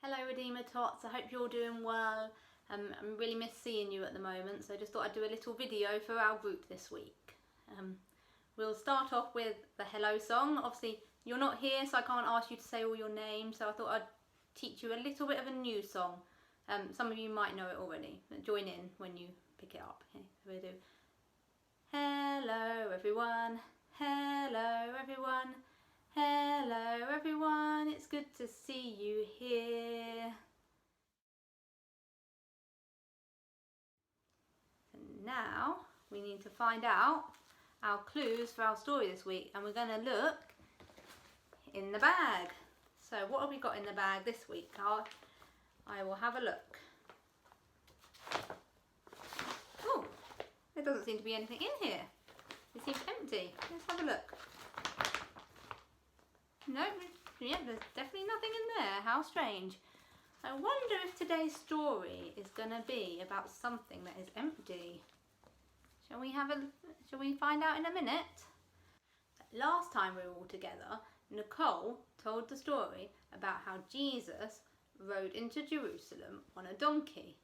Hello Redeemer Tots, I hope you're doing well. I really miss seeing you at the moment, so I just thought I'd do a little video for our group this week. We'll start off with the hello song. Obviously you're not here, so I can't ask you to say all your names, so I thought I'd teach you a little bit of a new song. Some of you might know it already, but join in when you pick it up. Okay, so we'll do hello everyone, hello everyone. Hello everyone, it's good to see you here. So now we need to find out our clues for our story this week, and we're going to look in the bag. So what have we got in the bag this week? I will have a look. Oh, there doesn't seem to be anything in here. It seems empty. Let's have a look. No, yeah, there's definitely nothing in there. How strange. I wonder if today's story is going to be about something that is empty. Shall we find out in a minute? Last time we were all together, Nicole told the story about how Jesus rode into Jerusalem on a donkey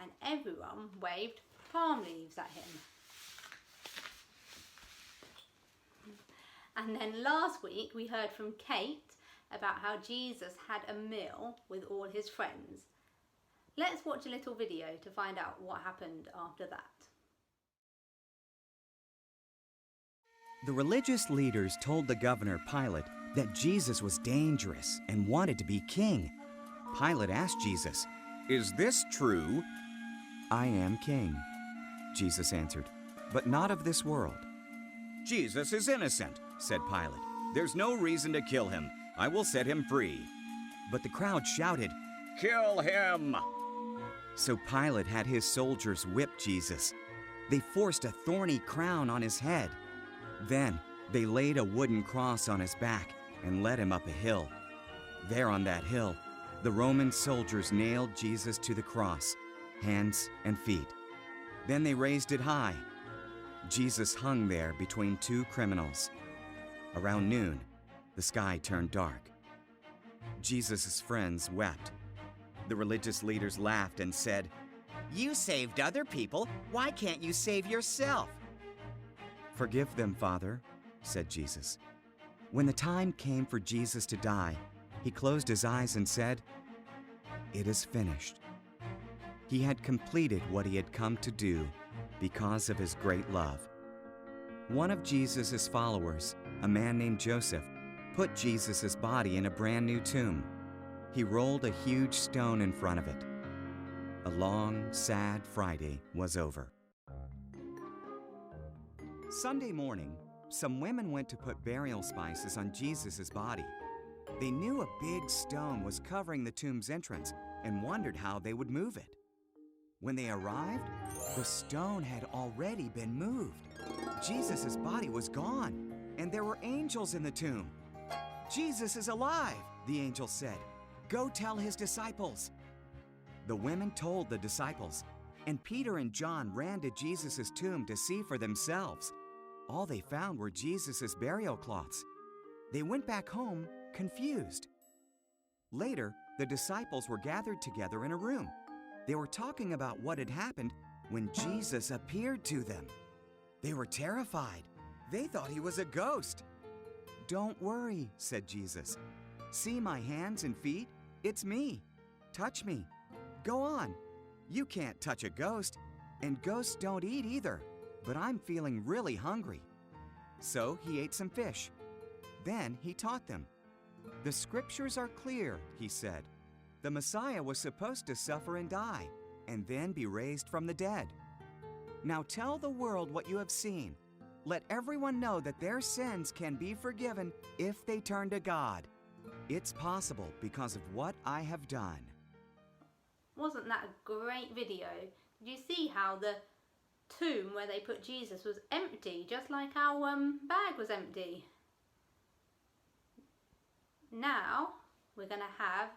and everyone waved palm leaves at him. And then last week we heard from Kate about how Jesus had a meal with all his friends. Let's watch a little video to find out what happened after that. The religious leaders told the governor Pilate that Jesus was dangerous and wanted to be king. Pilate asked Jesus, "Is this true?" "I am king," Jesus answered, "but not of this world." "Jesus is innocent," said Pilate. "There's no reason to kill him. I will set him free." But the crowd shouted, "Kill him!" So Pilate had his soldiers whip Jesus. They forced a thorny crown on his head. Then they laid a wooden cross on his back and led him up a hill. There on that hill, the Roman soldiers nailed Jesus to the cross, hands and feet. Then they raised it high. Jesus hung there between two criminals. Around noon, the sky turned dark. Jesus' friends wept. The religious leaders laughed and said, "You saved other people. Why can't you save yourself?" "Forgive them, Father," said Jesus. When the time came for Jesus to die, he closed his eyes and said, "It is finished." He had completed what he had come to do because of his great love. One of Jesus' followers, a man named Joseph, put Jesus' body in a brand new tomb. He rolled a huge stone in front of it. A long, sad Friday was over. Sunday morning, some women went to put burial spices on Jesus' body. They knew a big stone was covering the tomb's entrance and wondered how they would move it. When they arrived, the stone had already been moved. Jesus' body was gone, and there were angels in the tomb. "Jesus is alive," the angel said. "Go tell his disciples." The women told the disciples, and Peter and John ran to Jesus' tomb to see for themselves. All they found were Jesus' burial cloths. They went back home confused. Later, the disciples were gathered together in a room. They were talking about what had happened when Jesus appeared to them. They were terrified. They thought he was a ghost. "Don't worry," said Jesus. "See my hands and feet? It's me. Touch me. Go on. You can't touch a ghost, and ghosts don't eat either, but I'm feeling really hungry." So he ate some fish. Then he taught them. "The scriptures are clear," he said. "The Messiah was supposed to suffer and die, and then be raised from the dead. Now tell the world what you have seen. Let everyone know that their sins can be forgiven if they turn to God. It's possible because of what I have done." Wasn't that a great video Did you see how the tomb where they put Jesus was empty, just like our bag was empty? Now we're going to have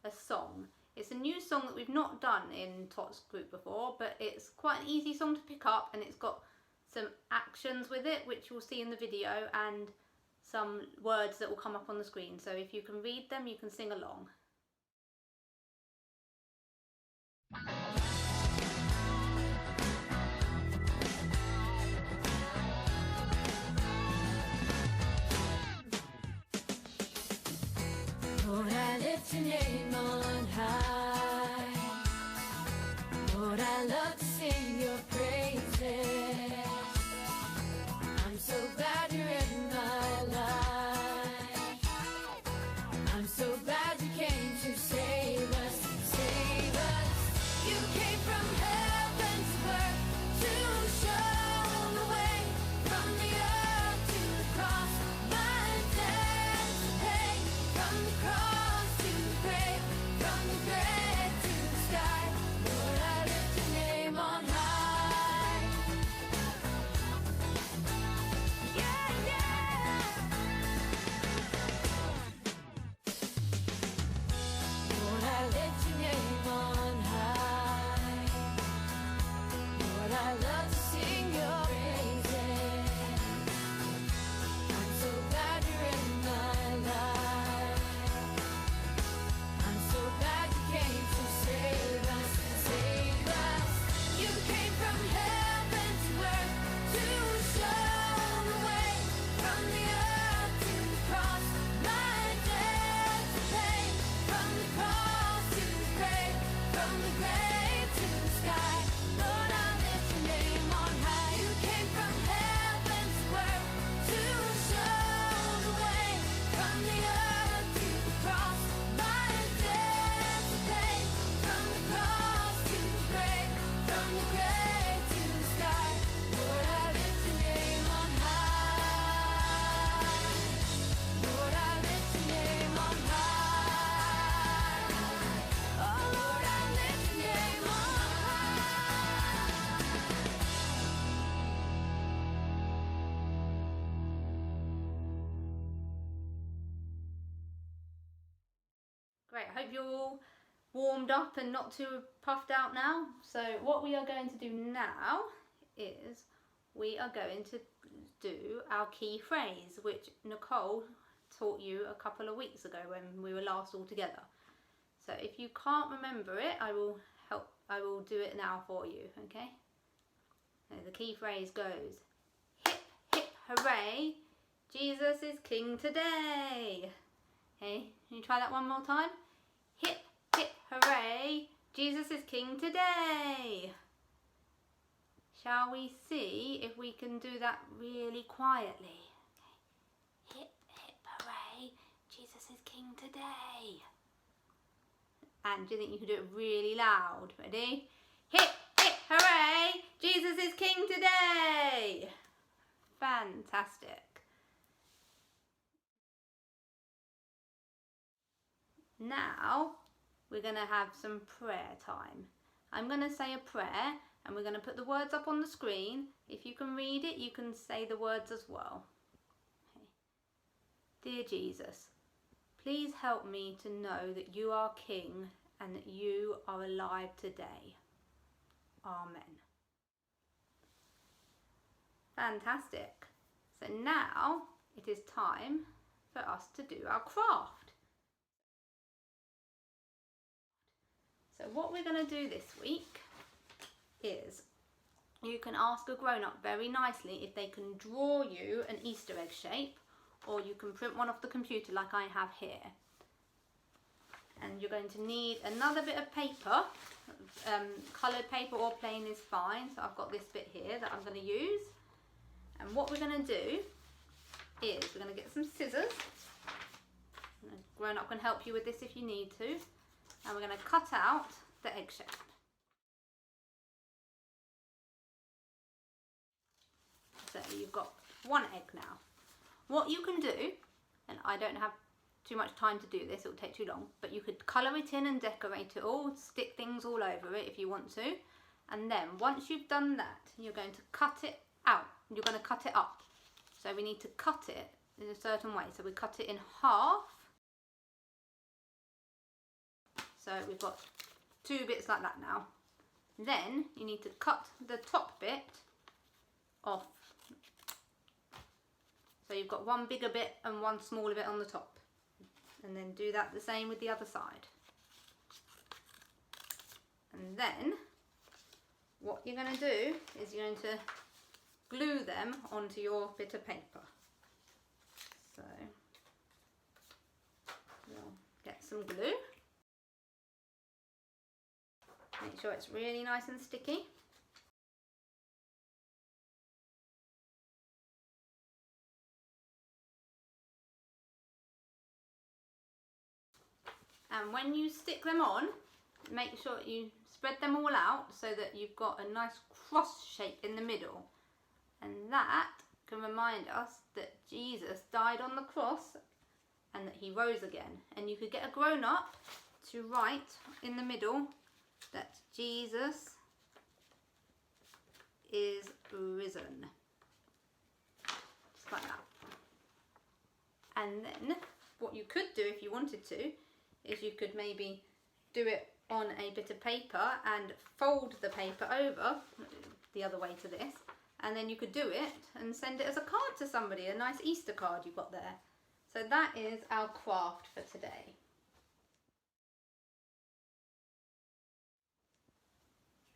a song. It's a new song that we've not done in Tots group before, but it's quite an easy song to pick up, and it's got some actions with it which you'll see in the video, and some words that will come up on the screen. So if you can read them, you can sing along. Lord, I lift your name on high. Lord, I love to sing your praises. I'm so glad you're in my life. I'm so glad you came to save us, save us. You came from heaven to earth to show the way, from the earth to the cross, my debt to pay, from the cross to the grave, from the grave to the sky. Lord, I lift your name on high. Yeah, yeah. Lord, I lift your name on high. Lord, I love to sing your praises. I'm so glad you're in my life. I'm so glad you came to save us, save us. You came from heaven to earth to show the way, from the earth to the cross, my debt to pay, from the cross to the grave, from the grave to the sky. Lord, I lift your name on high. You came from heaven to earth to show the way, from the earth to the cross, my debt to pay, from the cross to the grave, from the grave to the sky. Lord, I lift your name on high. Lord, I lift your name on high. Oh, Lord, I lift your name on high. Great, I hope you're all warmed up and not too puffed out now. So what we are going to do now is we are going to do our key phrase, which Nicole taught you a couple of weeks ago when we were last all together. So if you can't remember it, I will do it now for you, okay? Now, the key phrase goes, hip, hip, hooray, Jesus is king today. Okay, can you try that one more time? Hip, hip, hooray, Jesus is king today. Shall we see if we can do that really quietly? Okay. Hip, hip, hooray, Jesus is king today. And do you think you can do it really loud? Ready? Hip, hip, hooray, Jesus is king today. Fantastic. Now we're going to have some prayer time. I'm going to say a prayer and we're going to put the words up on the screen. If you can read it, you can say the words as well. Okay. Dear Jesus, please help me to know that you are King and that you are alive today. Amen. Fantastic. So now it is time for us to do our craft. So what we're going to do this week is you can ask a grown-up very nicely if they can draw you an Easter egg shape, or you can print one off the computer like I have here. And you're going to need another bit of paper, coloured paper or plain is fine. So I've got this bit here that I'm going to use. And what we're going to do is we're going to get some scissors. And a grown-up can help you with this if you need to. And we're going to cut out the egg shape. So you've got one egg now. What you can do, and I don't have too much time to do this, it will take too long, but you could colour it in and decorate it all, stick things all over it if you want to. And then once you've done that, you're going to cut it out. You're going to cut it up. So we need to cut it in a certain way. So we cut it in half. So we've got 2 bits like that now. Then you need to cut the top bit off. So you've got 1 bigger bit and 1 smaller bit on the top. And then do that the same with the other side. And then what you're going to do is you're going to glue them onto your bit of paper. So we'll get some glue. Make sure it's really nice and sticky. And when you stick them on, make sure you spread them all out so that you've got a nice cross shape in the middle. And that can remind us that Jesus died on the cross and that he rose again. And you could get a grown-up to write in the middle that Jesus is risen. Just like that. And then what you could do if you wanted to is you could maybe do it on a bit of paper and fold the paper over the other way to this, and then you could do it and send it as a card to somebody, a nice Easter card you've got there. So that is our craft for today.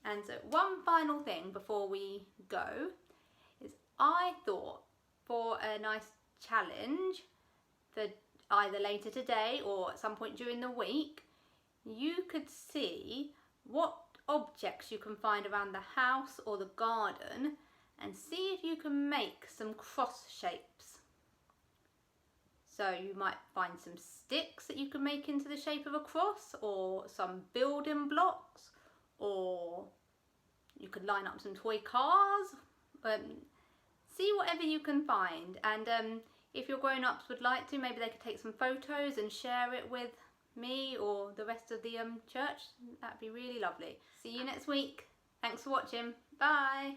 And so one final thing before we go is I thought for a nice challenge for either later today or at some point during the week, you could see what objects you can find around the house or the garden and see if you can make some cross shapes. So you might find some sticks that you can make into the shape of a cross, or some building blocks, or you could line up some toy cars. See whatever you can find, and if your grown-ups would like to, maybe they could take some photos and share it with me or the rest of the church. That'd be really lovely. See you next week. Thanks for watching. Bye.